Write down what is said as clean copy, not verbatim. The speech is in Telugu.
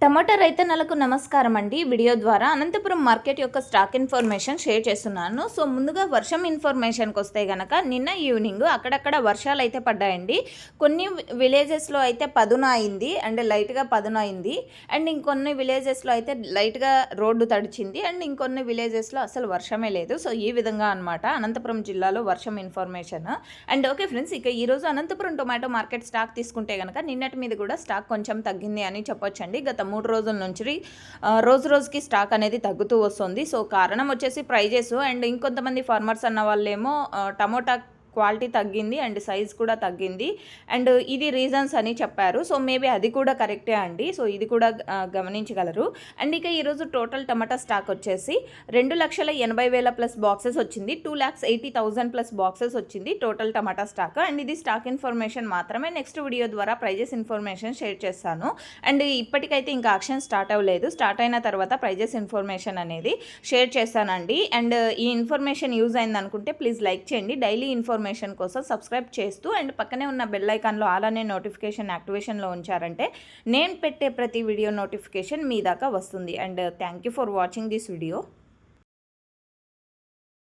టమాటా రైతన్నలకు నమస్కారం అండి. వీడియో ద్వారా అనంతపురం మార్కెట్ యొక్క స్టాక్ ఇన్ఫర్మేషన్ షేర్ చేస్తున్నాను. సో ముందుగా వర్షం ఇన్ఫర్మేషన్కి వస్తే కనుక నిన్న ఈవినింగ్ అక్కడక్కడ వర్షాలు అయితే పడ్డాయండి. కొన్ని విలేజెస్లో అయితే పదున అయింది అండ్ లైట్గా పదున అయింది. అండ్ ఇంకొన్ని విలేజెస్లో అయితే లైట్గా రోడ్డు తడిచింది. అండ్ ఇంకొన్ని విలేజెస్లో అసలు వర్షమే లేదు. సో ఈ విధంగా అనమాట అనంతపురం జిల్లాలో వర్షం ఇన్ఫర్మేషన్. అండ్ ఓకే ఫ్రెండ్స్, ఇక ఈరోజు అనంతపురం టొమాటో మార్కెట్ స్టాక్ తీసుకుంటే కనుక నిన్నటి మీద కూడా స్టాక్ కొంచెం తగ్గింది అని చెప్పొచ్చండి. గత 3 రోజుల నుంచి రోజుకి స్టాక్ అనేది తగ్గుతూ వస్తుంది. సో కారణం వచ్చేసి ప్రైజెస్. అండ్ ఇంకొంతమంది ఫార్మర్స్ అన్న వాళ్ళేమో టమోటా క్వాలిటీ తగ్గింది అండ్ సైజ్ కూడా తగ్గింది అండ్ ఇది రీజన్స్ అని చెప్పారు. సో మేబీ అది కూడా కరెక్టే అండి. సో ఇది కూడా గమనించగలరు. అండ్ ఇక ఈరోజు టోటల్ టమాటా స్టాక్ వచ్చేసి 2,80,000 ప్లస్ బాక్సెస్ వచ్చింది. 2,80,000 ప్లస్ బాక్సెస్ వచ్చింది టోటల్ టమాటా స్టాక్. అండ్ ఇది స్టాక్ ఇన్ఫర్మేషన్ మాత్రమే. నెక్స్ట్ వీడియో ద్వారా ప్రైజెస్ ఇన్ఫర్మేషన్ షేర్ చేస్తాను. అండ్ ఇప్పటికైతే ఇంకా ఆక్షన్ స్టార్ట్ అవ్వలేదు. స్టార్ట్ అయిన తర్వాత ప్రైజెస్ ఇన్ఫర్మేషన్ అనేది షేర్ చేస్తానండి. అండ్ ఈ ఇన్ఫర్మేషన్ యూజ్ అయింది అనుకుంటే ప్లీజ్ లైక్ చేయండి. డైలీ ఇన్ఫర్మేషన్ కోసం సబ్స్క్రైబ్ చేస్తూ అండ్ పక్కనే ఉన్న బెల్ ఐకాన్లో ఆల్ అనే నోటిఫికేషన్ యాక్టివేషన్లో ఉంచారంటే నేను పెట్టే ప్రతి వీడియో నోటిఫికేషన్ మీ దాకా వస్తుంది. And thank you for watching this video.